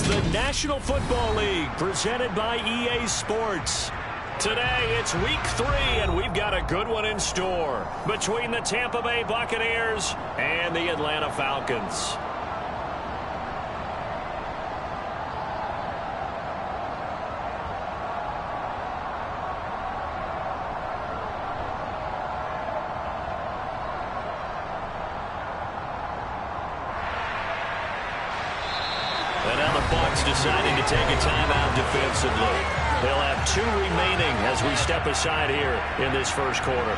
The National Football League, presented by EA Sports. Today, it's week 3, and we've got a good one in store between the Tampa Bay Buccaneers and the Atlanta Falcons. And now the Bucs deciding to take a timeout defensively. They'll have 2 remaining as we step aside here in this first quarter.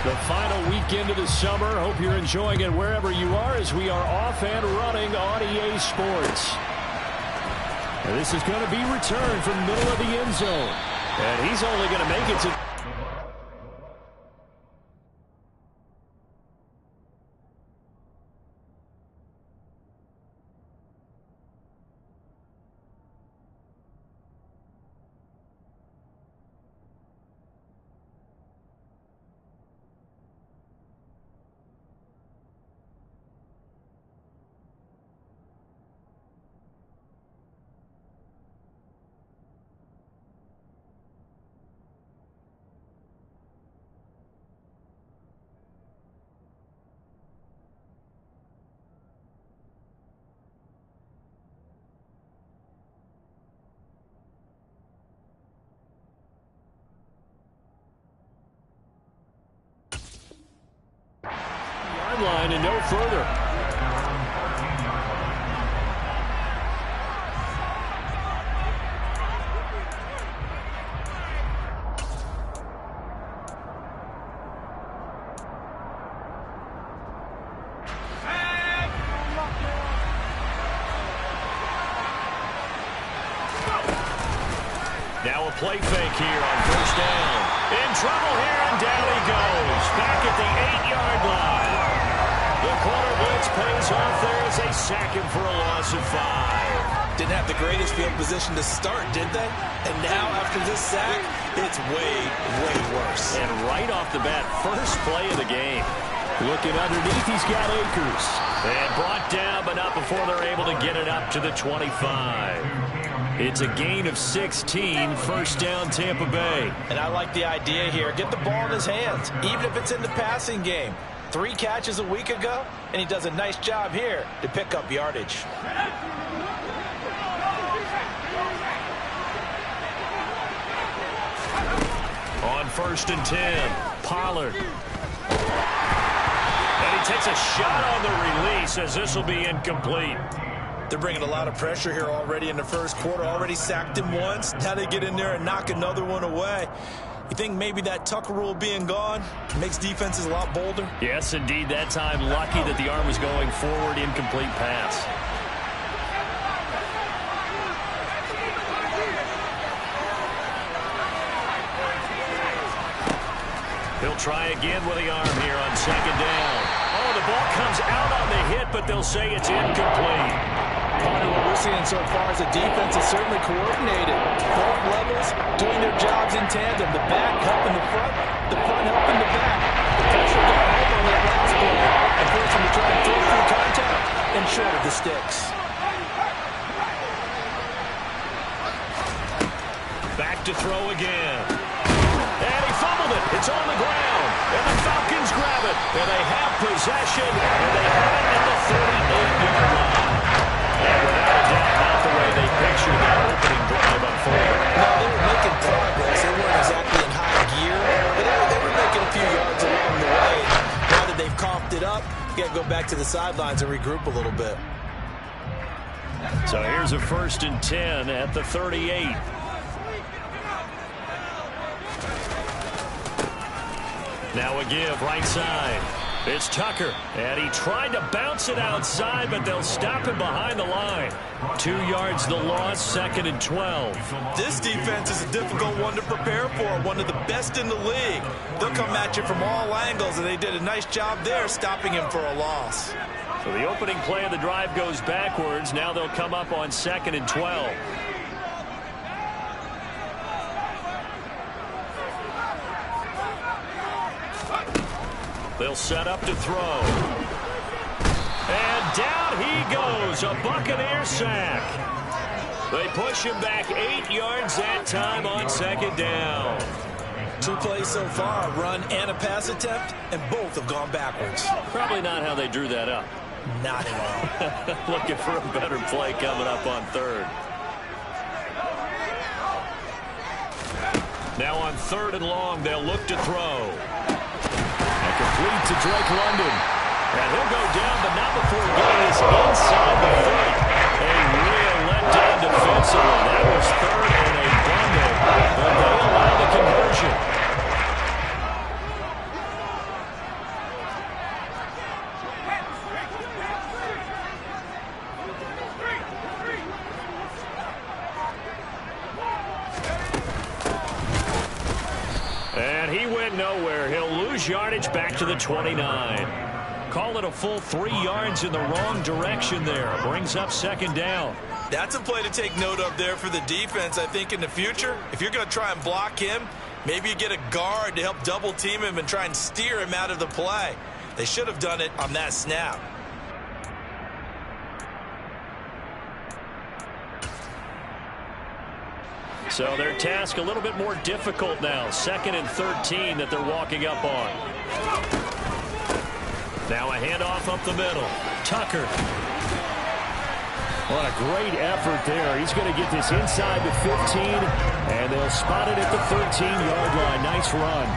The final weekend of the summer. Hope you're enjoying it wherever you are as we are off and running on EA Sports. And this is going to be returned from the middle of the end zone. And he's only going to make it to... line and no further. Now a play fake here on first down. In trouble here, and down he goes. Back at the 8-yard line. The corner blitz pays off there as they sack him for a loss of 5. Didn't have the greatest field position to start, did they? And now after this sack, it's way, way worse. And right off the bat, first play of the game. Looking underneath, he's got Akers. And brought down, but not before they're able to get it up to the 25. It's a gain of 16, first down Tampa Bay. And I like the idea here. Get the ball in his hands, even if it's in the passing game. 3 catches a week ago, and he does a nice job here to pick up yardage. On first and 10, Pollard. And he takes a shot on the release as this will be incomplete. They're bringing a lot of pressure here already in the first quarter. Already sacked him once. Now they get in there and knock another one away. You think maybe that Tucker rule being gone makes defenses a lot bolder? Yes, indeed. That time, lucky that the arm was going forward, incomplete pass. He'll try again with the arm here on second down. Oh, the ball comes out on the hit, but they'll say it's incomplete. Part of what we're seeing so far is the defense is certainly coordinated. Both levels doing their jobs in tandem. The back helping the front helping the back. The pressure got home on that last play and forced him to try and throw through contact and short of the sticks. Back to throw again. And he fumbled it. It's on the ground. And the Falcons grab it. And they have possession. And they have it at the 38-yard line. And without a doubt, not the way they pictured that opening drive unfolded. No, they were making progress. They weren't exactly in high gear, but they were making a few yards along the way. Now that they've comped it up, you got to go back to the sidelines and regroup a little bit. So here's a first and 10 at the 38. Now a give right side. It's Tucker, and he tried to bounce it outside, but they'll stop him behind the line. 2 yards the loss, second and 12. This defense is a difficult one to prepare for, one of the best in the league. They'll come at you from all angles, and they did a nice job there stopping him for a loss. So the opening play of the drive goes backwards. Now they'll come up on 2nd and 12. They'll set up to throw. And down he goes. A Buccaneer sack. They push him back 8 yards that time on 2nd down. 2 plays so far, a run and a pass attempt, and both have gone backwards. Probably not how they drew that up. Not at all. Looking for a better play coming up on 3rd. Now on 3rd and long, they'll look to throw. And complete to Drake London. And he'll go down, but not before he gets inside the 30. A real letdown defensively. That was 3rd and a bundle, but they allow the conversion. And he went nowhere. He'll lose yardage back to the 29. Call it a full 3 yards in the wrong direction there. Brings up 2nd down. That's a play to take note of there for the defense. I think in the future, if you're going to try and block him, maybe you get a guard to help double team him and try and steer him out of the play. They should have done it on that snap. So their task a little bit more difficult now. 2nd and 13 that they're walking up on. Now a handoff up the middle. Tucker. What a great effort there. He's going to get this inside the 15, and they'll spot it at the 13-yard line. Nice run.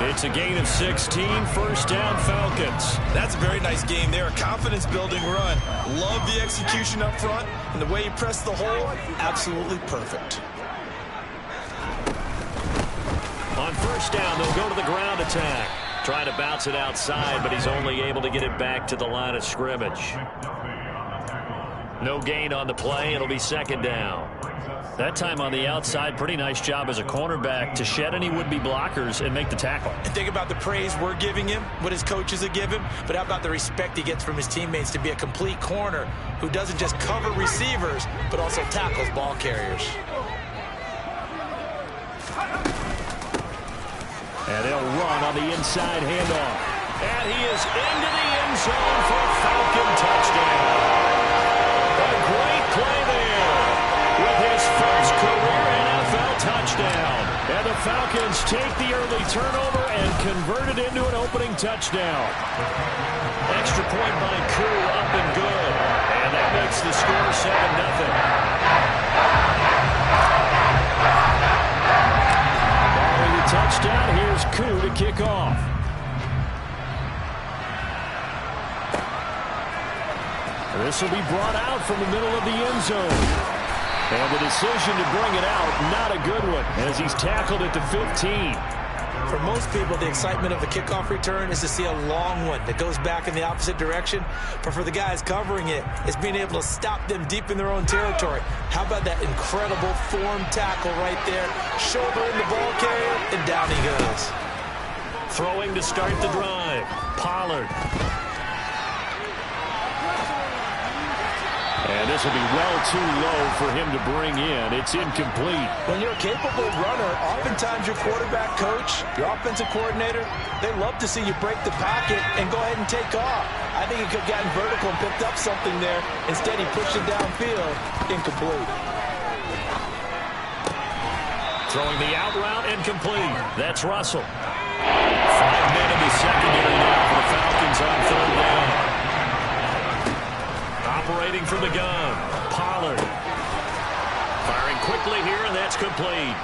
It's a gain of 16, 1st down Falcons. That's a very nice game there. A confidence-building run. Love the execution up front, and the way he pressed the hole, absolutely perfect. On 1st down, they'll go to the ground attack. Trying to bounce it outside, but he's only able to get it back to the line of scrimmage. No gain on the play. It'll be 2nd down. That time on the outside, pretty nice job as a cornerback to shed any would-be blockers and make the tackle. And think about the praise we're giving him, what his coaches have given, but how about the respect he gets from his teammates to be a complete corner who doesn't just cover receivers, but also tackles ball carriers. And they'll run on the inside handoff. And he is into the end zone for a Falcon touchdown. A great play there with his first career NFL touchdown. And the Falcons take the early turnover and convert it into an opening touchdown. Extra point by Koo, up and good. And that makes the score 7-0. Touchdown. Here's Koo to kick off. This will be brought out from the middle of the end zone. And the decision to bring it out, not a good one, as he's tackled at the 15. For most people, the excitement of the kickoff return is to see a long one that goes back in the opposite direction. But for the guys covering it, it's being able to stop them deep in their own territory. How about that incredible form tackle right there? Shoulder in the ball carrier, and down he goes. Throwing to start the drive. Pollard. And this will be well too low for him to bring in. It's incomplete. When you're a capable runner, oftentimes your quarterback coach, your offensive coordinator, they love to see you break the pocket and go ahead and take off. I think he could have gotten vertical and picked up something there. Instead, he pushed it downfield. Incomplete. Throwing the out route, incomplete. That's Russell. 5 men in the secondary now for the Falcons on 3rd down. Operating from the gun, Pollard. Firing quickly here, and that's complete.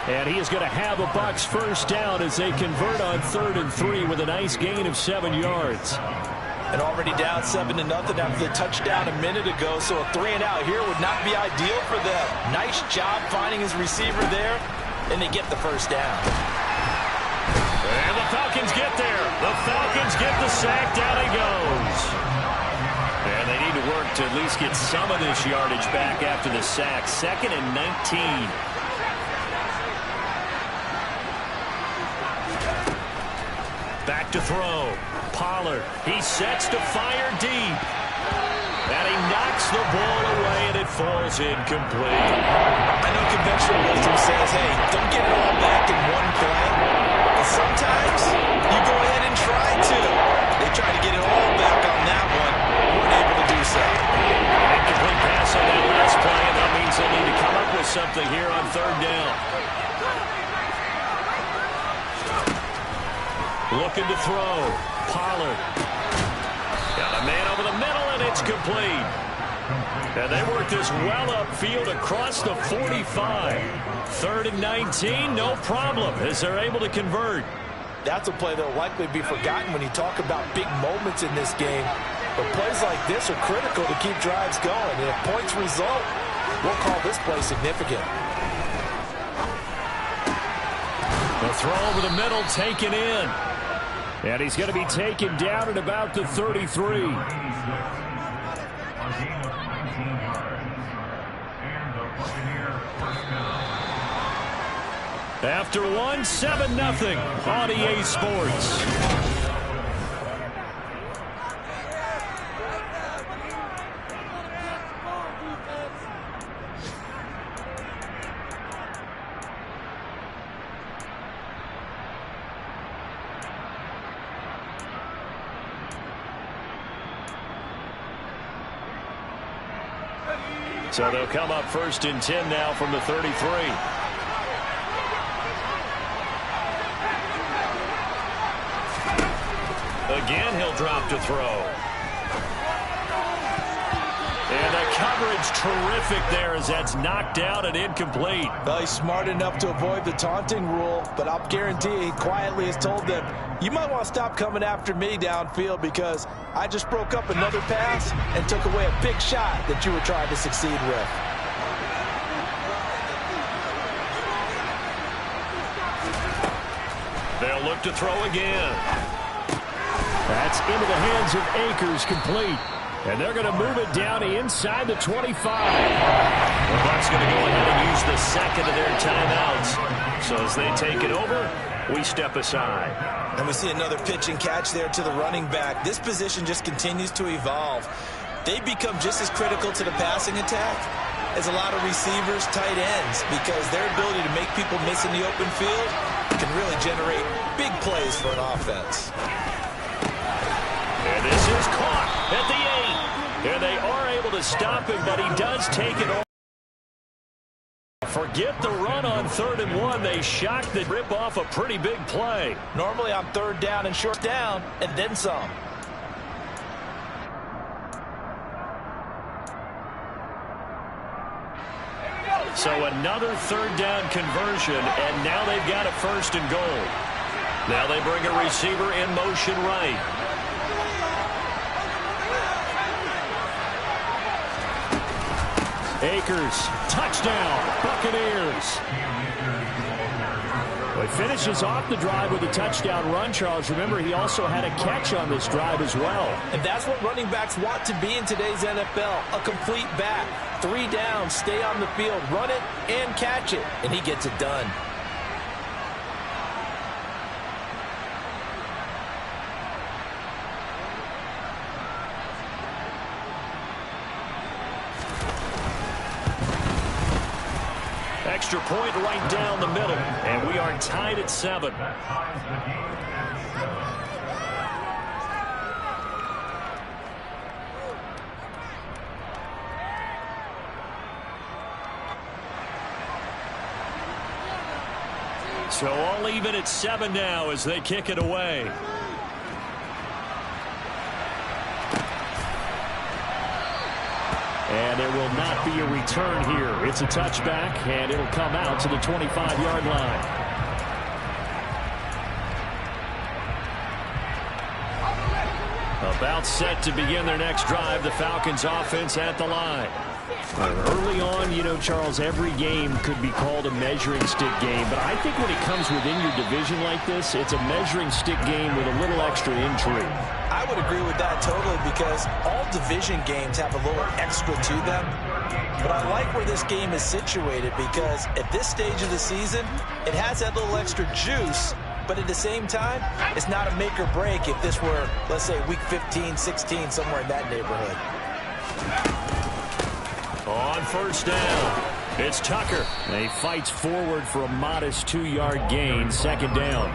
And he is going to have a Bucs 1st down as they convert on 3rd and 3 with a nice gain of 7 yards. And already down 7-0 after the touchdown a minute ago, so a 3-and-out here would not be ideal for them. Nice job finding his receiver there, and they get the 1st down. And the Falcons get there. The Falcons get the sack. Down he goes. And they need to work to at least get some of this yardage back after the sack. 2nd and 19. Back to throw. Pollard. He sets to fire deep. And he knocks the ball away, and it falls incomplete. I know conventional wisdom says, hey, don't get it all back in one play. But sometimes you go ahead and try to. They tried to get it all back on that one. Weren't able to do so. Incomplete pass on that last play, and that means they'll need to come up with something here on third down. Looking to throw. Pollard. Got a man over the middle, and it's complete. And they work this well upfield across the 45. 3rd and 19, no problem, as they're able to convert. That's a play that will likely be forgotten when you talk about big moments in this game. But plays like this are critical to keep drives going. And if points result, we'll call this play significant. The throw over the middle, taken in. And he's going to be taken down at about the 33. After one, 7-0 on EA Sports. So they'll come up 1st and 10 now from the 33. Again, he'll drop to throw. And the coverage terrific there as that's knocked out and incomplete. Well, he's smart enough to avoid the taunting rule, but I'll guarantee he quietly has told them, you might want to stop coming after me downfield because I just broke up another pass and took away a big shot that you were trying to succeed with. They'll look to throw again. That's into the hands of Akers, complete. And they're going to move it down inside the 25. The Bucs going to go ahead and use the second of their timeouts. So as they take it over, we step aside. And we see another pitch and catch there to the running back. This position just continues to evolve. They become just as critical to the passing attack as a lot of receivers, tight ends, because their ability to make people miss in the open field can really generate big plays for an offense. And this is caught at the 8. And they are able to stop him, but he does take it off. Forget the run on 3rd and 1. They shocked the rip off a pretty big play. Normally on 3rd down and short down, and then some. So another 3rd down conversion, and now they've got a 1st and goal. Now they bring a receiver in motion right. Akers, touchdown, Buccaneers. Well, he finishes off the drive with a touchdown run, Charles. Remember, he also had a catch on this drive as well. And that's what running backs want to be in today's NFL, a complete back. 3 downs, stay on the field, run it, and catch it. And he gets it done. Extra point right down the middle, and we are tied at 7. So all even at 7 now as they kick it away. And there will not be a return here. It's a touchback, and it'll come out to the 25-yard line. About set to begin their next drive, the Falcons offense at the line. Early on, you know, Charles, every game could be called a measuring stick game, but I think when it comes within your division like this, it's a measuring stick game with a little extra intrigue. I would agree with that totally because all division games have a little extra to them. But I like where this game is situated because at this stage of the season, it has that little extra juice But at the same time, it's not a make or break if this were, let's say, week 15, 16, somewhere in that neighborhood. On first down, it's Tucker. He fights forward for a modest 2-yard gain, second down.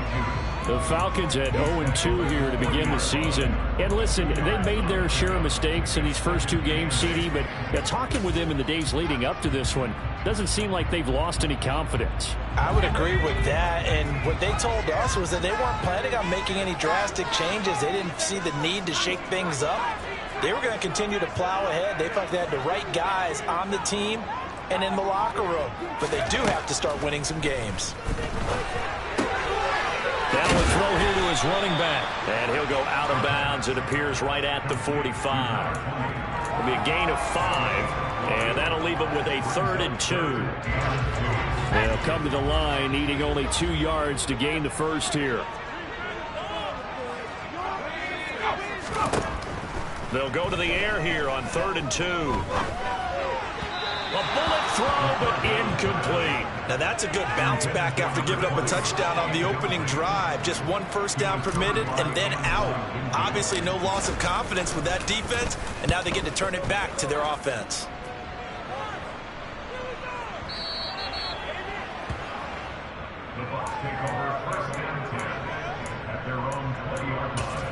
The Falcons at 0-2 here to begin the season. And listen, they made their share of mistakes in these first 2 games, CD, but talking with them in the days leading up to this one, doesn't seem like they've lost any confidence. I would agree with that, and what they told us was that they weren't planning on making any drastic changes. They didn't see the need to shake things up. They were going to continue to plow ahead. They felt they had the right guys on the team and in the locker room, but they do have to start winning some games. Now a throw here to his running back. And he'll go out of bounds. It appears right at the 45. It'll be a gain of 5. And that'll leave him with a 3rd and 2. They'll come to the line needing only 2 yards to gain the first here. They'll go to the air here on 3rd and 2. A bullet throw, but incomplete. Now that's a good bounce back after giving up a touchdown on the opening drive. Just 1 first down permitted and then out. Obviously no loss of confidence with that defense, and now they get to turn it back to their offense. The Bucs take over first down 10 at their own 20-yard line.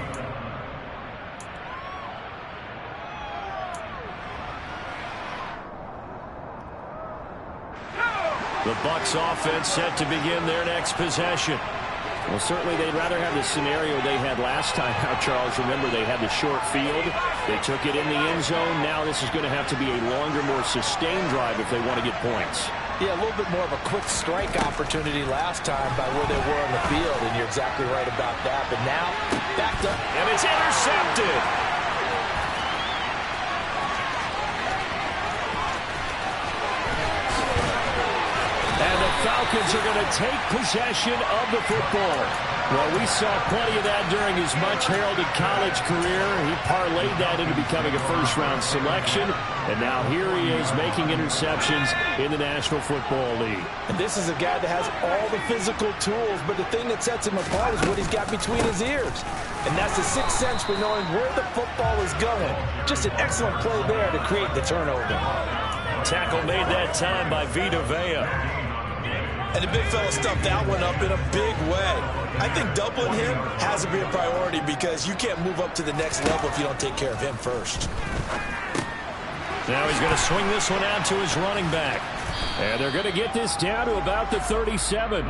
The Bucs offense set to begin their next possession. Well, certainly they'd rather have the scenario they had last time out, Charles. Remember, they had the short field. They took it in the end zone. Now this is going to have to be a longer, more sustained drive if they want to get points. Yeah, a little bit more of a quick strike opportunity last time by where they were on the field, and you're exactly right about that. But now, backed up. And it's intercepted. And the Falcons are going to take possession of the football. Well, we saw plenty of that during his much-heralded college career. He parlayed that into becoming a first-round selection. And now here he is making interceptions in the National Football League. And this is a guy that has all the physical tools, but the thing that sets him apart is what he's got between his ears. And that's the sixth sense for knowing where the football is going. Just an excellent play there to create the turnover. Tackle made that time by Vita Vea. And the big fella stuffed that one up in a big way. I think doubling him has to be a priority because you can't move up to the next level if you don't take care of him first. Now he's going to swing this one out to his running back. And they're going to get this down to about the 37.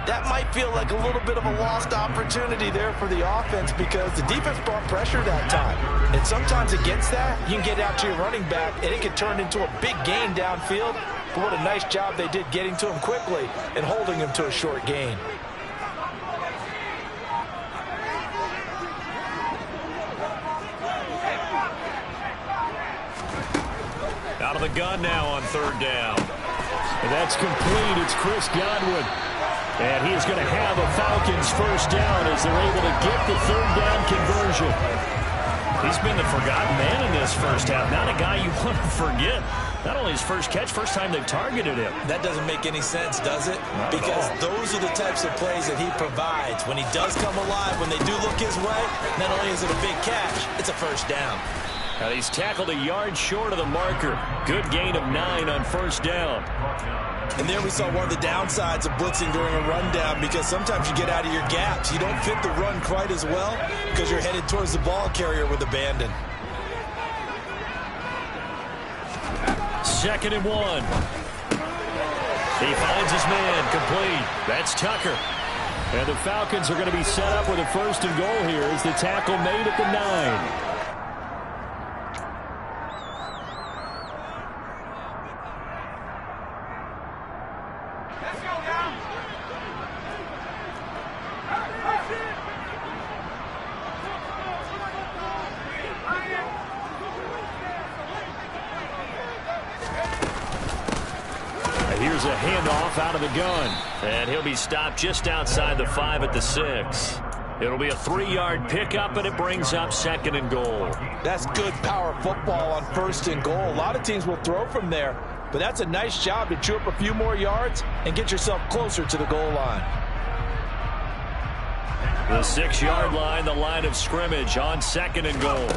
That might feel like a little bit of a lost opportunity there for the offense because the defense brought pressure that time. And sometimes against that, you can get out to your running back and it can turn into a big gain downfield. But what a nice job they did getting to him quickly and holding him to a short gain. Out of the gun now on third down. And that's complete. It's Chris Godwin. And he is going to have a Falcons first down as they're able to get the third down conversion. He's been the forgotten man in this first half. Not a guy you want to forget. Not only his first catch, first time they've targeted him. That doesn't make any sense, does it? Because those are the types of plays that he provides. When he does come alive, when they do look his way, not only is it a big catch, it's a first down. And he's tackled a yard short of the marker. Good gain of 9 on first down. And there we saw one of the downsides of blitzing during a rundown because sometimes you get out of your gaps. You don't fit the run quite as well because you're headed towards the ball carrier with abandon. 2nd and 1. He finds his man complete. That's Tucker. And the Falcons are going to be set up with a 1st and goal here as the tackle made at the 9. Here's a handoff out of the gun. And he'll be stopped just outside the 5 at the 6. It'll be a 3-yard pickup, and it brings up 2nd and goal. That's good power football on 1st and goal. A lot of teams will throw from there, but that's a nice job to chew up a few more yards and get yourself closer to the goal line. The 6-yard line, the line of scrimmage on 2nd and goal.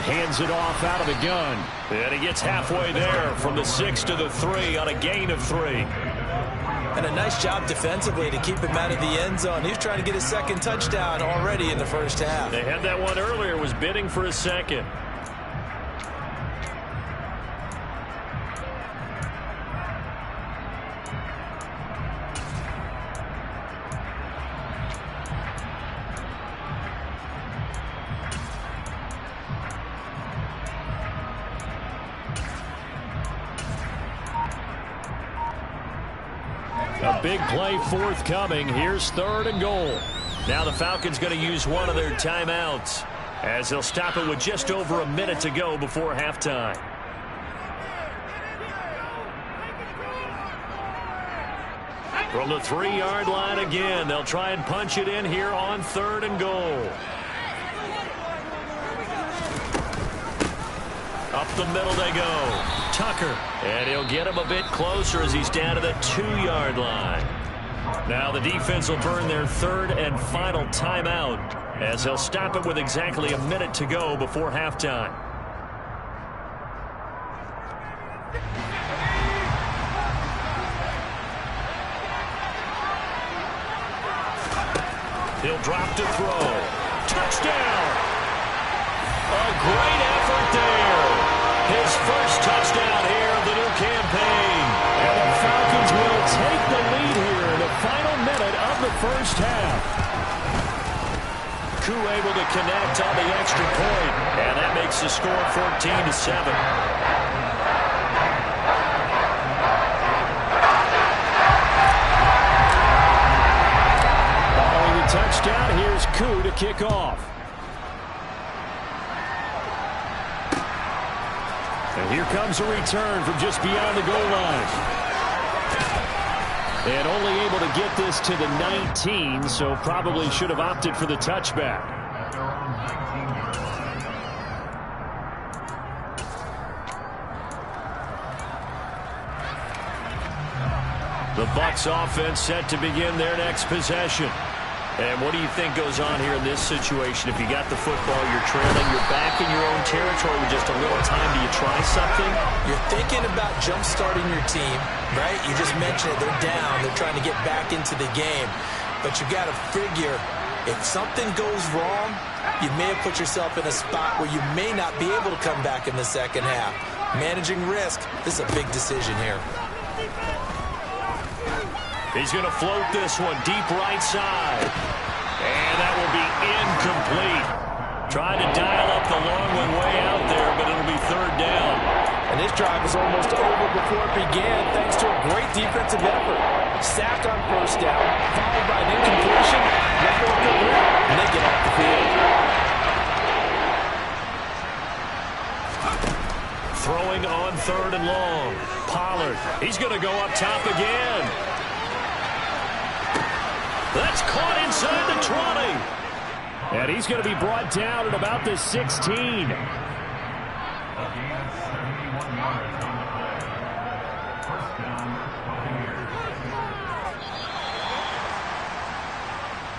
Hands it off out of the gun. And he gets halfway there from the 6 to the 3 on a gain of 3. And a nice job defensively to keep him out of the end zone. He was trying to get his 2nd touchdown already in the first half. They had that one earlier, was bidding for a 2nd. A big play forthcoming. Here's 3rd and goal. Now the Falcons going to use one of their timeouts as they'll stop it with just over a minute to go before halftime. From the 3-yard line again, they'll try and punch it in here on 3rd and goal. Up the middle they go. Tucker. And he'll get him a bit closer as he's down to the 2-yard line. Now the defense will burn their 3rd and final timeout as they'll stop it with exactly a minute to go before halftime. He'll drop to throw. Touchdown! A great effort there. His first touchdown here of the new campaign. And the Falcons will take the lead here in the final minute of the first half. Koo able to connect on the extra point. And that makes the score 14-7. Following the touchdown, here's Koo to kick off. And here comes a return from just beyond the goal line. And only able to get this to the 19, so probably should have opted for the touchback. The Bucs offense set to begin their next possession. And what do you think goes on here in this situation? If you got the football, you're trailing, you're back in your own territory with just a little time. Do you try something? You're thinking about jump-starting your team, right? You just mentioned it. They're down. They're trying to get back into the game. But you got to figure, if something goes wrong, you may have put yourself in a spot where you may not be able to come back in the second half. Managing risk, this is a big decision here. He's going to float this one deep right side. And that will be incomplete. Tried to dial up the long one way out there, but it'll be 3rd down. And this drive was almost over before it began thanks to a great defensive effort. Sack on 1st down, followed by an incompletion. And they get off the field. Throwing on 3rd and long. Pollard. He's going to go up top again. That's caught inside the 20. And he's going to be brought down at about the 16.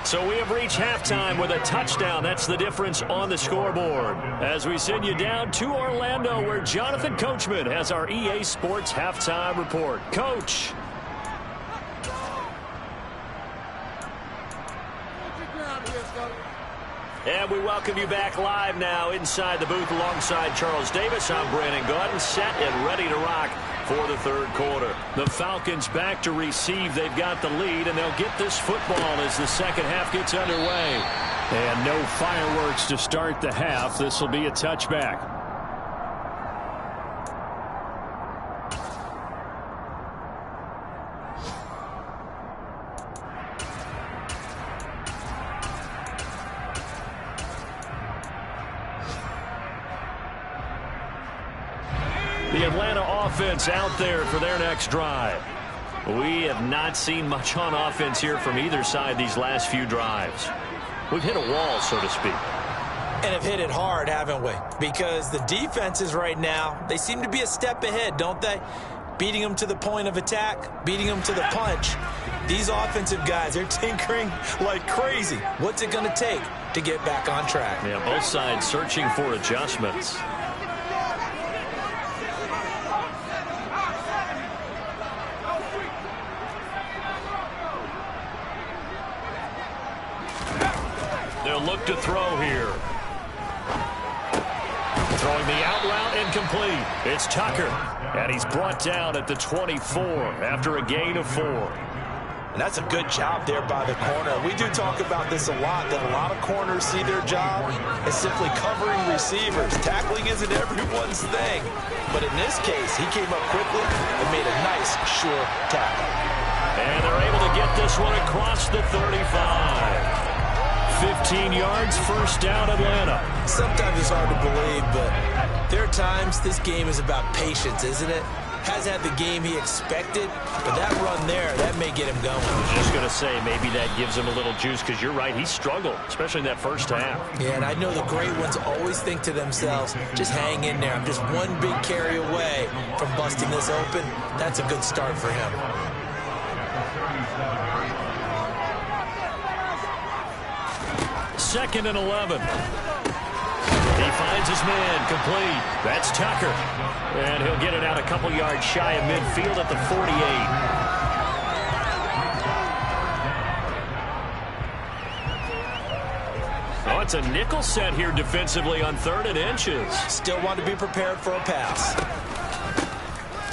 So we have reached halftime with a touchdown. That's the difference on the scoreboard. As we send you down to Orlando, where Jonathan Coachman has our EA Sports halftime report. Coach. And we welcome you back live now inside the booth alongside Charles Davis. I'm Brandon Gordon, set and ready to rock for the 3rd quarter. The Falcons back to receive. They've got the lead, and they'll get this football as the second half gets underway. And no fireworks to start the half. This will be a touchback. The Atlanta offense out there for their next drive. We have not seen much on offense here from either side these last few drives. We've hit a wall, so to speak. And have hit it hard, haven't we? Because the defenses right now, they seem to be a step ahead, don't they? Beating them to the point of attack, beating them to the punch. These offensive guys, they're tinkering like crazy. What's it going to take to get back on track? Yeah, both sides searching for adjustments. They'll look to throw here. Throwing the out route incomplete. It's Tucker. And he's brought down at the 24 after a gain of 4. And that's a good job there by the corner. We do talk about this a lot, that a lot of corners see their job as simply covering receivers. Tackling isn't everyone's thing. But in this case, he came up quickly and made a nice, sure tackle. And they're able to get this one across the 35. 15 yards, first down, Atlanta. Sometimes it's hard to believe, but there are times this game is about patience, isn't it? Has had the game he expected, but that run there, that may get him going. I was just going to say, maybe that gives him a little juice, because you're right, he struggled, especially in that first half. Yeah, and I know the great ones always think to themselves, just hang in there. I'm just one big carry away from busting this open. That's a good start for him. Second and 11. He finds his man, complete. That's Tucker. And he'll get it out a couple yards shy of midfield at the 48. Oh, it's a nickel set here defensively on 3rd and inches. Still want to be prepared for a pass.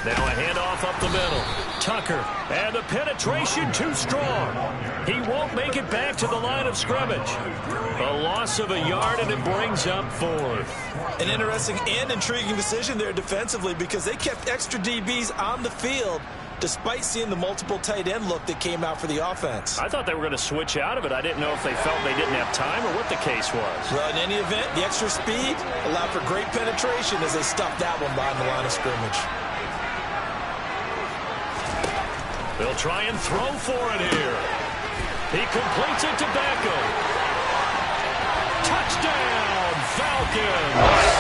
Now a handoff up the middle. Tucker, and the penetration too strong. He won't make it back to the line of scrimmage. A loss of a yard, and it brings up 4th. An interesting and intriguing decision there defensively, because they kept extra DBs on the field despite seeing the multiple tight end look that came out for the offense. I thought they were going to switch out of it. I didn't know if they felt they didn't have time or what the case was. Well, in any event, the extra speed allowed for great penetration as they stuffed that one behind the line of scrimmage. They'll try and throw for it here. He completes it to Beckham. Touchdown, Falcons!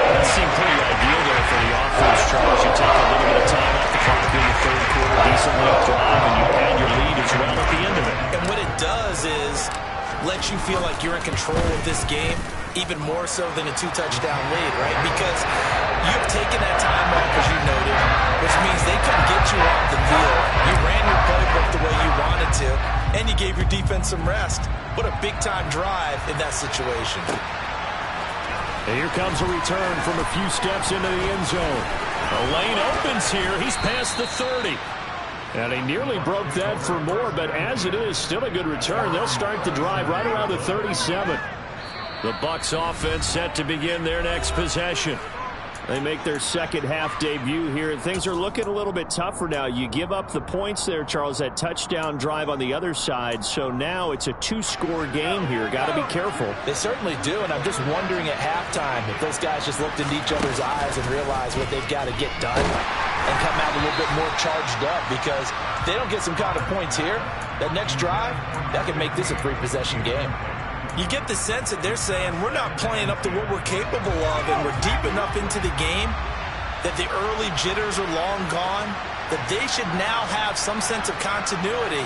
That seemed pretty ideal there for the offense, Charles. You take a little bit of time off the clock in the 3rd quarter, decently drive, and you pad your lead as well at the end of it. And what it does is let you feel like you're in control of this game, even more so than a 2-touchdown lead, right? Because you've taken that time off, as you noted, which means they couldn't get you off the field. You ran your playbook the way you wanted to, and you gave your defense some rest. What a big-time drive in that situation. And here comes a return from a few steps into the end zone. A lane opens here. He's past the 30. And he nearly broke that for more, but as it is, still a good return. They'll start the drive right around the 37. The Bucs offense set to begin their next possession. They make their second half debut here, and things are looking a little bit tougher now. You give up the points there, Charles, that touchdown drive on the other side. So now it's a 2-score game here. Got to be careful. They certainly do, and I'm just wondering at halftime if those guys just looked into each other's eyes and realized what they've got to get done and come out a little bit more charged up, because if they don't get some kind of points here, that next drive, that could make this a 3-possession game. You get the sense that they're saying we're not playing up to what we're capable of, and we're deep enough into the game that the early jitters are long gone, that they should now have some sense of continuity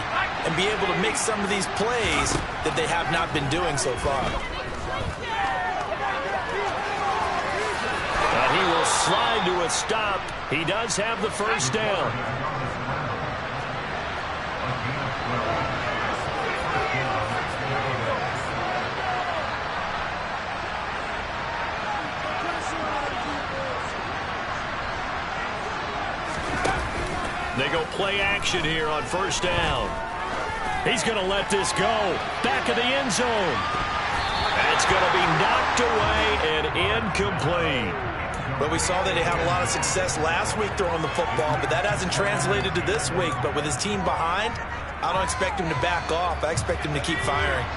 and be able to make some of these plays that they have not been doing so far. And he will slide to a stop. He does have the first down. They go play action here on first down. He's going to let this go. Back of the end zone. It's going to be knocked away and incomplete. But we saw that he had a lot of success last week throwing the football, but that hasn't translated to this week. But with his team behind, I don't expect him to back off. I expect him to keep firing.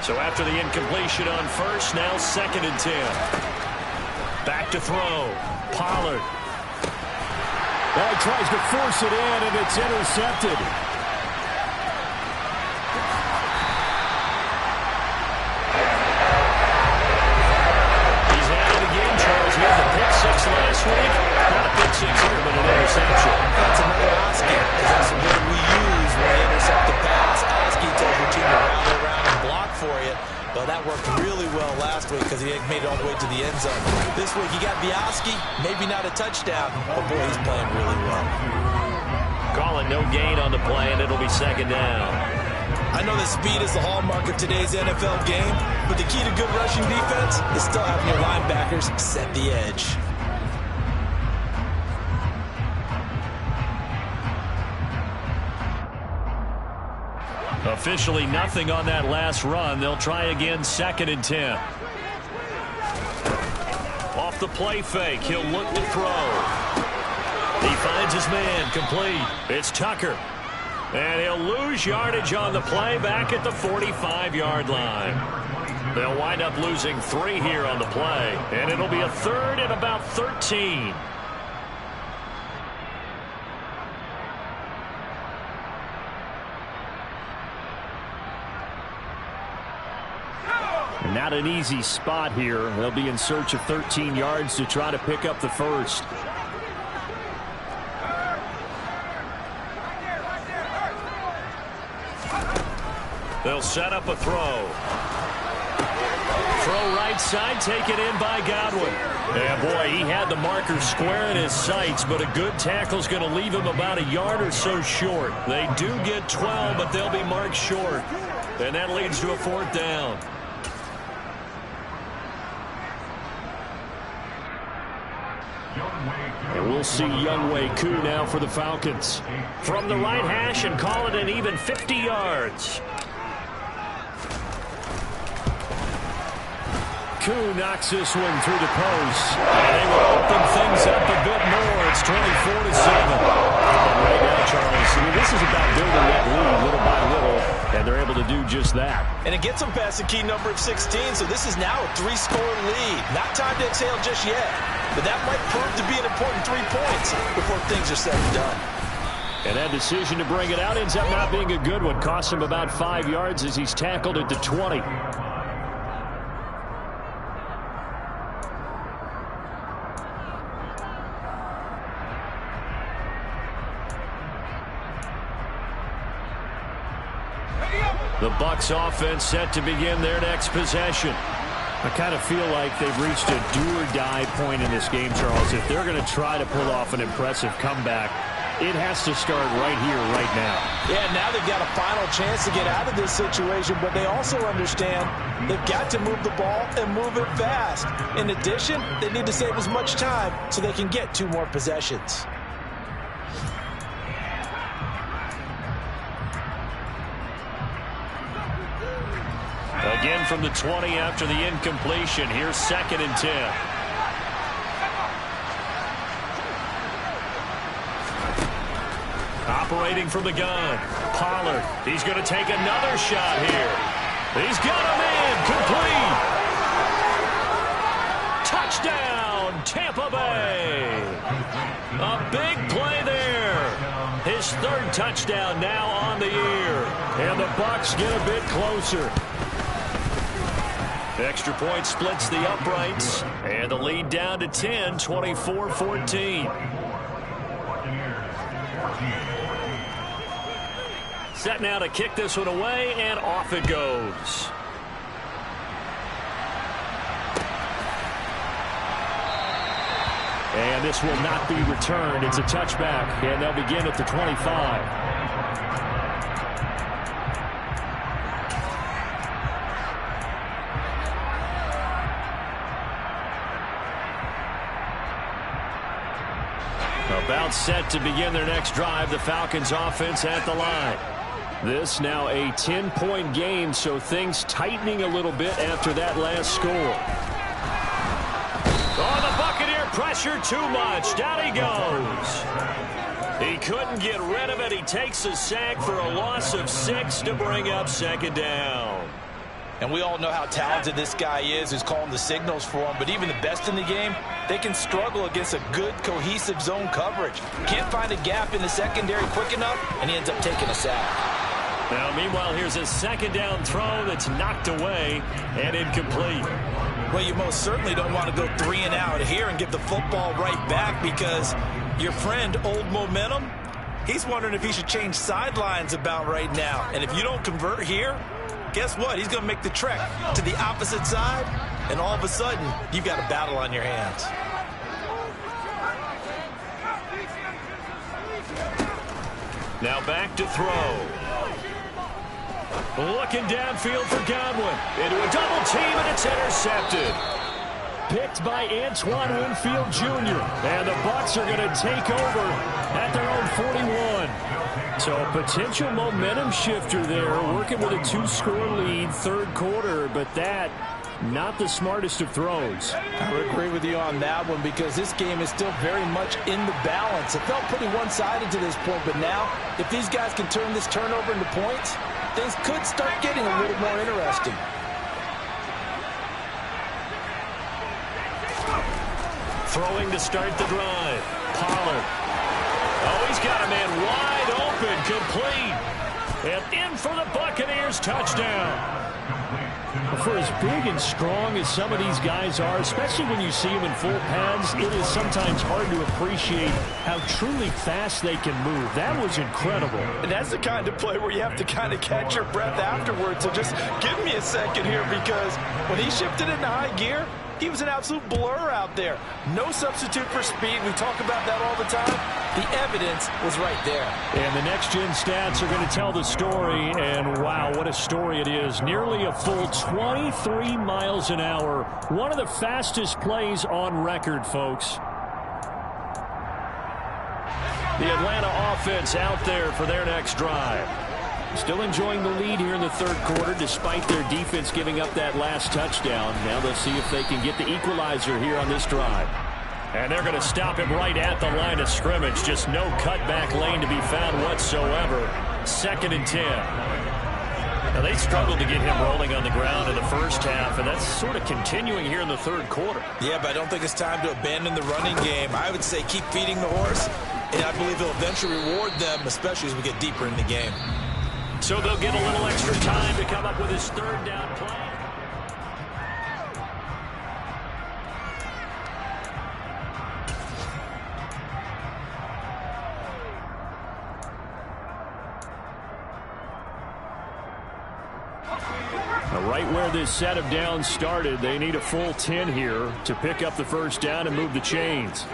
So after the incompletion on first, now 2nd and 10. Back to throw. Pollard. Well, he tries to force it in, and it's intercepted. He's had it again, Charles. He had the pick 6 last week. Not a pick 6 here, but an interception. That's another Oscar, because that's the word we use last week because he made it all the way to the end zone. This week he got Biaski, maybe not a touchdown, but boy, he's playing really well. Calling no gain on the play, and it'll be second down. I know that speed is the hallmark of today's NFL game, but the key to good rushing defense is still having your linebackers set the edge. Officially nothing on that last run. They'll try again, 2nd and 10. Off the play fake, he'll look to throw. He finds his man, complete. It's Tucker. And he'll lose yardage on the play back at the 45-yard line. They'll wind up losing 3 here on the play. And it'll be a 3rd and about 13. Not an easy spot here. They'll be in search of 13 yards to try to pick up the first. They'll set up a throw. Throw right side, taken in by Godwin. Yeah, boy, he had the marker square in his sights, but a good tackle's going to leave him about a yard or so short. They do get 12, but they'll be marked short. And that leads to a 4th down. And we'll see Younghoe Koo now for the Falcons. From the right hash and call it an even 50 yards. Koo knocks this one through the post. And they will open things up a bit more. It's 24-7. And right now, Charles, this is about building that lead little by little, and they're able to do just that. And it gets them past the key number of 16, so this is now a 3-score lead. Not time to exhale just yet, but that might prove to be an important 3 points before things are said and done. And that decision to bring it out ends up not being a good one. Costs him about 5 yards as he's tackled at the 20. The Bucs offense set to begin their next possession. I kind of feel like they've reached a do-or-die point in this game, Charles. If they're going to try to pull off an impressive comeback, it has to start right here, right now. Yeah, now they've got a final chance to get out of this situation, but they also understand they've got to move the ball and move it fast. In addition, they need to save as much time so they can get 2 more possessions. Again from the 20 after the incompletion. Here's 2nd and 10. Operating from the gun. Pollard. He's going to take another shot here. He's got him in. Complete. Touchdown, Tampa Bay. A big play there. His 3rd touchdown now on the year. And the Bucs get a bit closer. Extra point splits the uprights, and the lead down to 10, 24-14. Set now to kick this one away, and off it goes. And this will not be returned. It's a touchback, and they'll begin at the 25. About set to begin their next drive. The Falcons offense at the line. This now a 10-point game, so things tightening a little bit after that last score. Oh, the Buccaneer pressure too much. Down he goes. He couldn't get rid of it. He takes a sack for a loss of 6 to bring up 2nd down. And we all know how talented this guy is who's calling the signals for him. But even the best in the game, they can struggle against a good, cohesive zone coverage. Can't find a gap in the secondary quick enough, and he ends up taking a sack. Now, meanwhile, here's a 2nd down throw that's knocked away and incomplete. Well, you most certainly don't want to go 3 and out here and give the football right back because your friend, Old Momentum, he's wondering if he should change sidelines about right now. And if you don't convert here, guess what? He's going to make the trek to the opposite side, and all of a sudden, you've got a battle on your hands. Now back to throw. Looking downfield for Godwin. Into a double team, and it's intercepted. Picked by Antoine Winfield Jr. And the Bucs are going to take over at their own 41. So a potential momentum shifter there, working with a 2-score lead, third quarter, but that not the smartest of throws. I would agree with you on that one because this game is still very much in the balance. It felt pretty one-sided to this point, but now if these guys can turn this turnover into points, things could start getting a little more interesting. Throwing to start the drive. Pollard. Oh, he's got a man wide open, complete. And in for the Buccaneers, touchdown. For as big and strong as some of these guys are, especially when you see them in full pads, it is sometimes hard to appreciate how truly fast they can move. That was incredible. And that's the kind of play where you have to kind of catch your breath afterwards. So just give me a second here, because when he shifted into high gear, he was an absolute blur out there. No substitute for speed. We talk about that all the time. The evidence was right there. And the next-gen stats are going to tell the story. And, wow, what a story it is. Nearly a full 23 miles an hour. One of the fastest plays on record, folks. The Atlanta offense out there for their next drive. Still enjoying the lead here in the third quarter despite their defense giving up that last touchdown. Now they'll see if they can get the equalizer here on this drive. And they're going to stop him right at the line of scrimmage. Just no cutback lane to be found whatsoever. 2nd and 10. Now they struggled to get him rolling on the ground in the first half, and that's sort of continuing here in the third quarter. Yeah, but I don't think it's time to abandon the running game. I would say keep feeding the horse, and I believe it'll eventually reward them, especially as we get deeper in the game. So they'll get a little extra time to come up with his third down play. Now, right where this set of downs started, they need a full 10 here to pick up the first down and move the chains.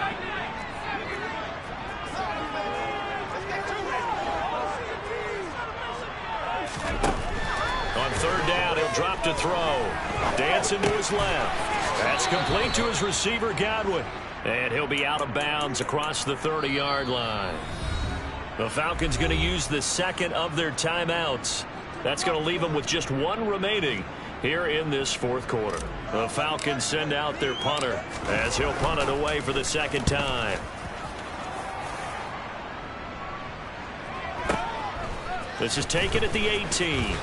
Third down, he'll drop to throw. Dancing to his left. That's complete to his receiver, Godwin. And he'll be out of bounds across the 30-yard line. The Falcons going to use the second of their timeouts. That's going to leave them with just one remaining here in this fourth quarter. The Falcons send out their punter as he'll punt it away for the second time. This is taken at the 18.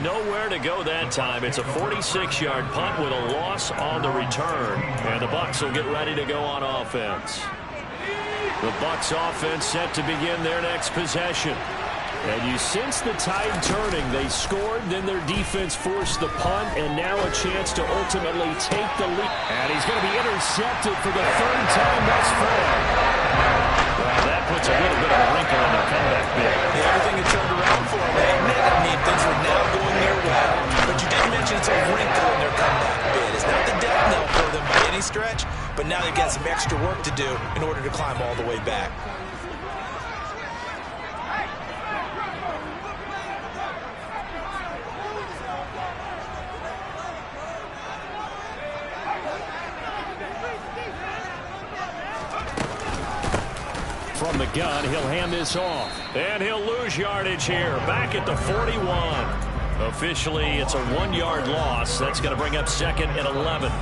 Nowhere to go that time. It's a 46-yard punt with a loss on the return. And the Bucs will get ready to go on offense. The Bucs offense set to begin their next possession. And you sense the tide turning. They scored, then their defense forced the punt, and now a chance to ultimately take the lead. And he's going to be intercepted for the third time thus far. Well, that puts a little bit of a wrinkle in their comeback bid. Yeah, everything had turned around for them. I mean, things were now going their way. But you did mention it's a wrinkle in their comeback bid. It's not the death knell for them by any stretch, but now they've got some extra work to do in order to climb all the way back. From the gun, he'll hand this off. And he'll lose yardage here. Back at the 41. Officially, it's a 1-yard loss. That's going to bring up 2nd and 11.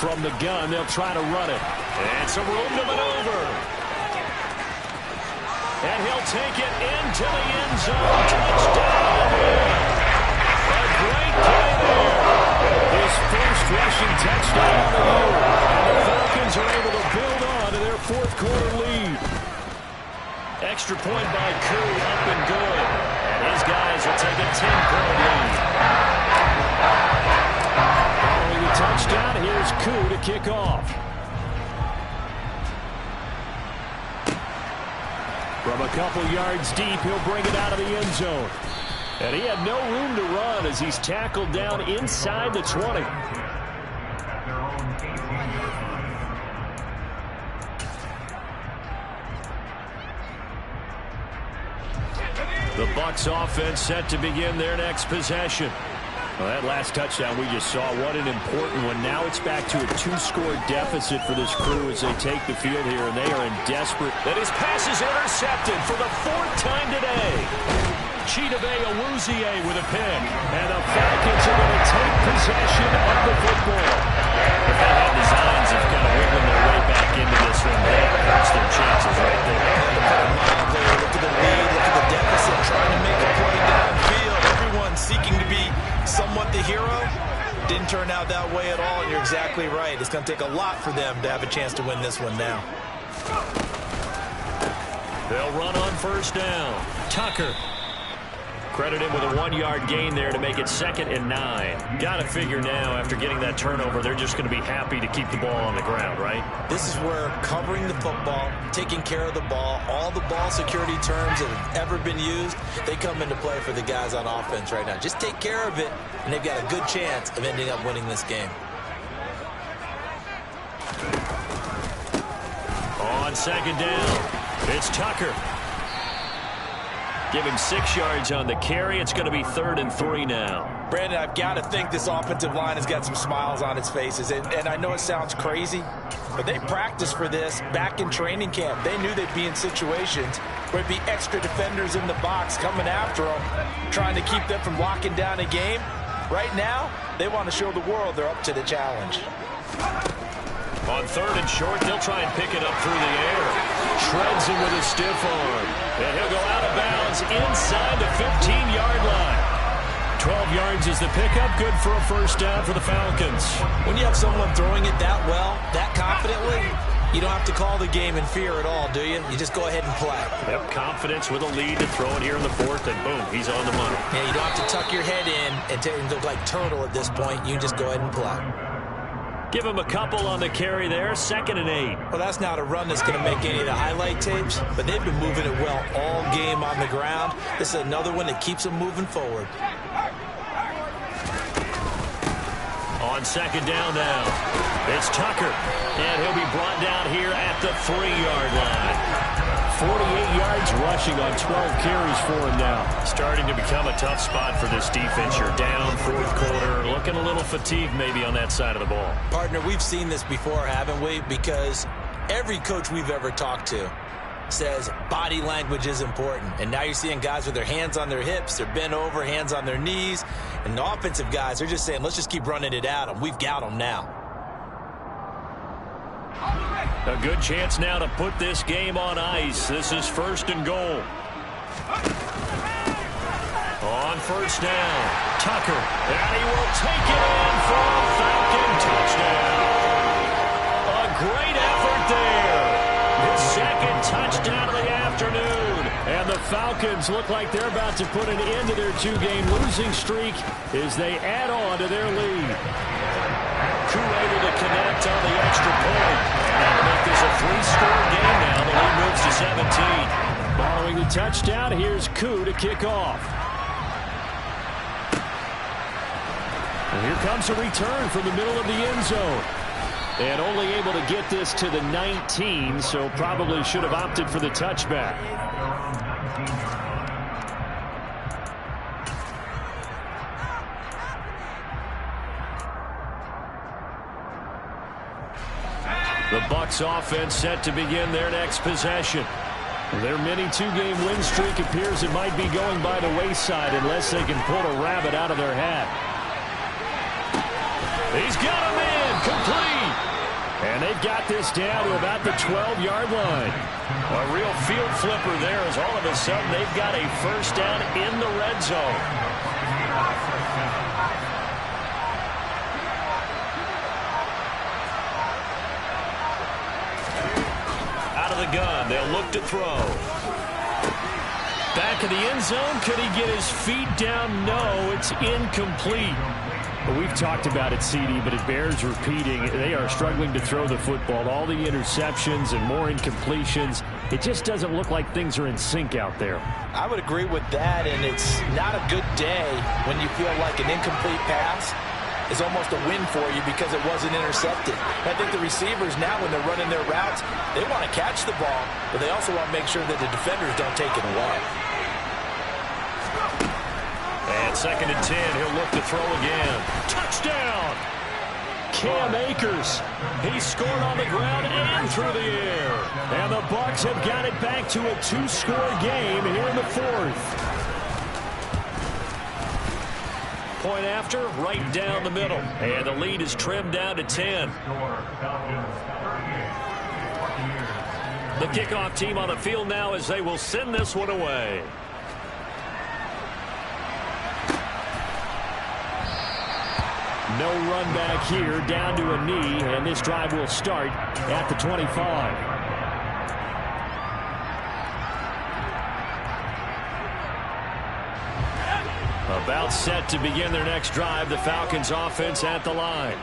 From the gun, they'll try to run it. And some room to maneuver. And he'll take it into the end zone. Touchdown. A great play there. His first rushing touchdown of the year. And the Falcons are able to build on to their fourth quarter lead. Extra point by Curry, up and good. And his guys will take a 10-point lead. Following the touchdown, here's Koo to kick off. From a couple yards deep, he'll bring it out of the end zone. And he had no room to run as he's tackled down inside the 20. The Bucs offense set to begin their next possession. Well, that last touchdown we just saw, what an important one. Now it's back to a 2-score deficit for this crew as they take the field here, and they are in desperate. And his pass is intercepted for the 4th time today. Chidobe Awuzie with a pick. And the Falcons are going to take possession of the football. If they had designs of kind of wiggling their way back into this one, that hurts their chances right there. Look at the lead, look at the deficit, trying to make a play downfield. Everyone seeking to be somewhat the hero. Didn't turn out that way at all, and you're exactly right. It's going to take a lot for them to have a chance to win this one now. They'll run on first down. Tucker. Credit him with a 1-yard gain there to make it 2nd and 9. Got to figure now, after getting that turnover, they're just going to be happy to keep the ball on the ground, right? This is where covering the football, taking care of the ball, all the ball security terms that have ever been used, they come into play for the guys on offense right now. Just take care of it, and they've got a good chance of ending up winning this game. On 2nd down, it's Tucker. Give him 6 yards on the carry. It's going to be 3rd and 3 now. Brandon, I've got to think this offensive line has got some smiles on its faces. And I know it sounds crazy, but they practiced for this back in training camp. They knew they'd be in situations where it'd be extra defenders in the box coming after them, trying to keep them from locking down a game. Right now, they want to show the world they're up to the challenge. On 3rd and short, they'll try and pick it up through the air. Shreds him with a stiff arm. And he'll go out of bounds inside the 15-yard line. 12 yards is the pickup. Good for a first down for the Falcons. When you have someone throwing it that well, that confidently, you don't have to call the game in fear at all, do you? You just go ahead and play. Yep, confidence with a lead to throw it here in the 4th, and boom, he's on the money. Yeah, you don't have to tuck your head in and look like turtle at this point. You just go ahead and play. Give him a couple on the carry there, 2nd and 8. Well, that's not a run that's going to make any of the highlight tapes, but they've been moving it well all game on the ground. This is another one that keeps them moving forward. On 2nd down now, it's Tucker, and he'll be brought down here at the 3-yard line. 48 yards rushing on 12 carries for him now. Starting to become a tough spot for this defense. You're down 4th quarter, looking a little fatigued maybe on that side of the ball. Partner, we've seen this before, haven't we? Because every coach we've ever talked to says body language is important. And now you're seeing guys with their hands on their hips, they're bent over, hands on their knees. And the offensive guys, they're just saying, let's just keep running it at them. We've got them now. A good chance now to put this game on ice. This is 1st and goal. On first down, Tucker, and he will take it in for a Falcon touchdown. A great effort there. His 2nd touchdown of the afternoon. And the Falcons look like they're about to put an end to their 2-game losing streak as they add on to their lead. Crew able to connect on the extra point. That'll make this a 3-score game now. The lead moves to 17. Following the touchdown, here's Koo to kick off. And here comes a return from the middle of the end zone. And only able to get this to the 19, so probably should have opted for the touchback. The Bucs offense set to begin their next possession. Their mini 2-game win streak appears it might be going by the wayside unless they can pull a rabbit out of their hat. He's got him in, complete. And they've got this down to about the 12-yard line. A real field flipper there as all of a sudden they've got a first down in the red zone. The gun, they'll look to throw. Back of the end zone, could he get his feet down? No, it's incomplete. We've talked about it, CD, but it bears repeating. They are struggling to throw the football. All the interceptions and more incompletions. It just doesn't look like things are in sync out there. I would agree with that, and it's not a good day when you feel like an incomplete pass is almost a win for you because it wasn't intercepted. I think the receivers now, when they're running their routes, they want to catch the ball, but they also want to make sure that the defenders don't take it away. And 2nd and 10, he'll look to throw again. Touchdown! Cam Akers. He scored on the ground and through the air. And the Bucs have got it back to a 2-score game here in the 4th. Point after, right down the middle. And the lead is trimmed down to 10. The kickoff team on the field now as they will send this one away. No run back here, down to a knee, and this drive will start at the 25. About set to begin their next drive, the Falcons offense at the line.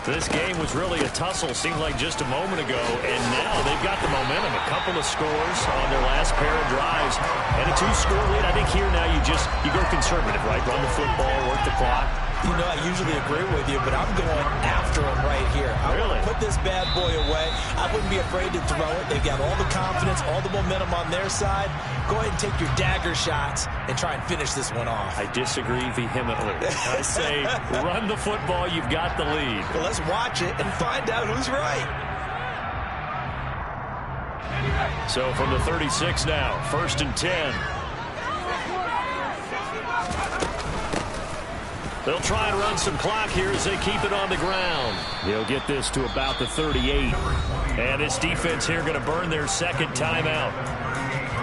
This game was really a tussle, seemed like just a moment ago, and now they've got the momentum. A couple of scores on their last pair of drives, and a 2-score lead. I think here now you go conservative, right? Run the football, work the clock. You know, I usually agree with you, but I'm going after him right here. I want to put this bad boy away. I wouldn't be afraid to throw it. They've got all the confidence, all the momentum on their side. Go ahead and take your dagger shots and try and finish this one off. I disagree vehemently. I say run the football. You've got the lead. Well, let's watch it and find out who's right. So from the 36 now, 1st and 10. They'll try and run some clock here as they keep it on the ground. They'll get this to about the 38. And this defense here going to burn their 2nd timeout.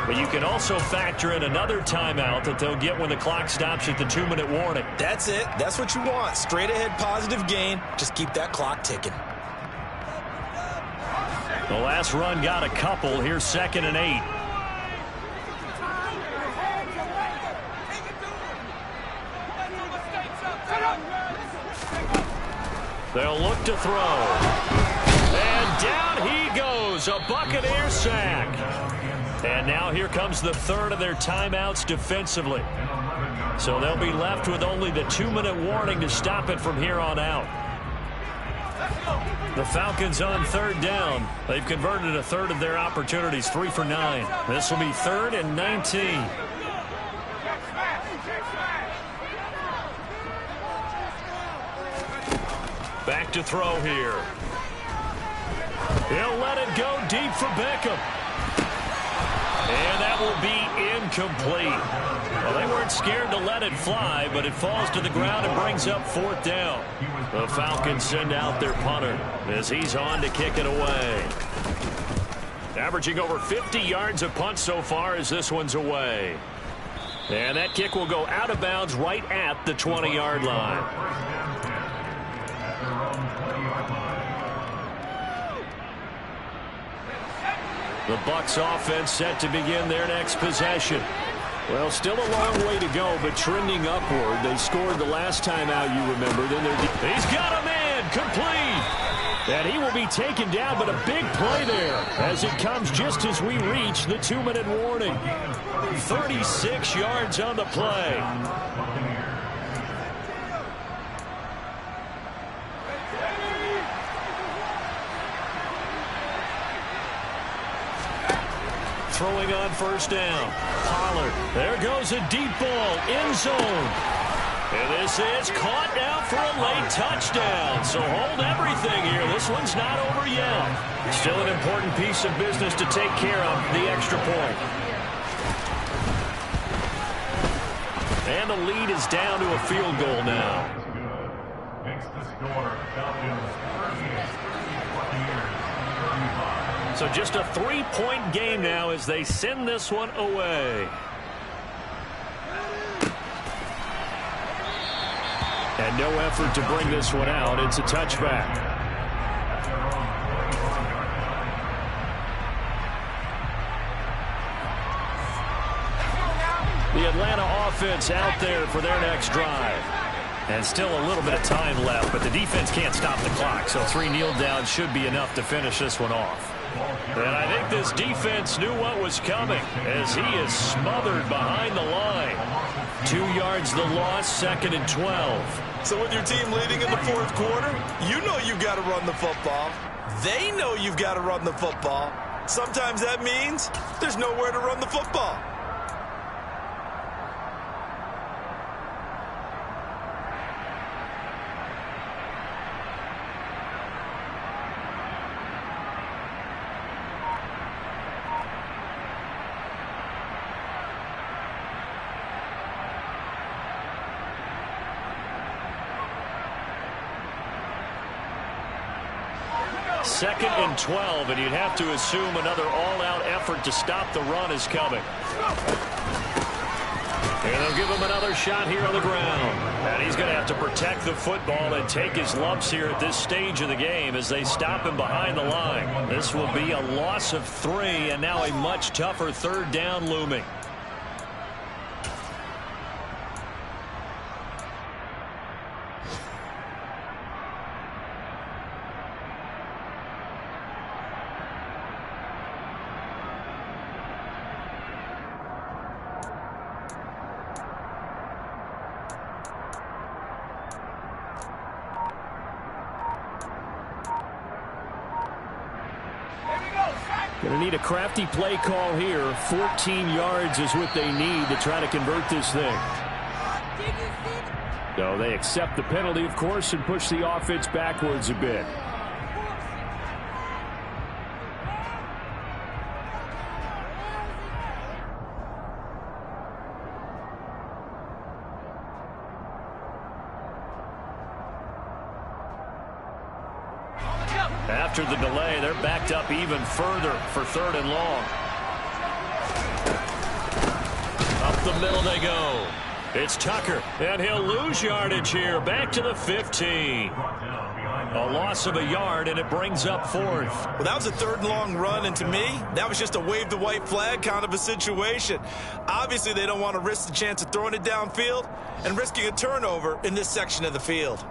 But you can also factor in another timeout that they'll get when the clock stops at the 2-minute warning. That's it. That's what you want. Straight ahead positive gain. Just keep that clock ticking. The last run got a couple. Here's 2nd and 8. They'll look to throw. And down he goes. A Buccaneer sack. And now here comes the 3rd of their timeouts defensively. So they'll be left with only the 2-minute warning to stop it from here on out. The Falcons on 3rd down. They've converted a 1/3 of their opportunities, 3 for 9. This will be 3rd and 19. Back to throw here. He'll let it go deep for Beckham. And that will be incomplete. Well, they weren't scared to let it fly, but it falls to the ground and brings up 4th down. The Falcons send out their punter as he's on to kick it away. Averaging over 50 yards a punt so far as this one's away. And that kick will go out of bounds right at the 20-yard line. The Bucs offense set to begin their next possession. Well, still a long way to go, but trending upward. They scored the last time out, you remember. Then he's got a man, complete. And he will be taken down, but a big play there as it comes just as we reach the 2-minute warning. 36 yards on the play. Throwing on 1st down. Pollard. There goes a deep ball. End zone. And this is caught now for a late touchdown. So hold everything here. This one's not over yet. Still an important piece of business to take care of, the extra point. And the lead is down to a field goal now. Makes the score Falcons 38, So just a 3-point game now as they send this one away. And no effort to bring this one out. It's a touchback. The Atlanta offense out there for their next drive. And still a little bit of time left, but the defense can't stop the clock, so 3 kneel downs should be enough to finish this one off. And I think this defense knew what was coming as he is smothered behind the line. 2 yards the loss, 2nd and 12. So with your team leading in the 4th quarter, you know you've got to run the football. They know you've got to run the football. Sometimes that means there's nowhere to run the football. Second and 12, and you'd have to assume another all-out effort to stop the run is coming. And they'll give him another shot here on the ground. And he's going to have to protect the football and take his lumps here at this stage of the game as they stop him behind the line. This will be a loss of 3, and now a much tougher 3rd down looming. Going to need a crafty play call here. 14 yards is what they need to try to convert this thing. So they accept the penalty, of course, and push the offense backwards a bit. After the delay, they're backed up even further for 3rd and long. Up the middle they go. It's Tucker, and he'll lose yardage here. Back to the 15. A loss of a yard, and it brings up 4th. Well, that was a 3rd and long run, and to me, that was just a wave the white flag kind of a situation. Obviously, they don't want to risk the chance of throwing it downfield and risking a turnover in this section of the field.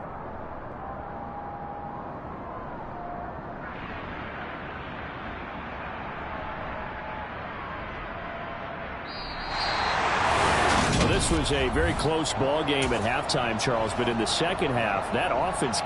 This was a very close ball game at halftime, Charles, but in the second half, that offense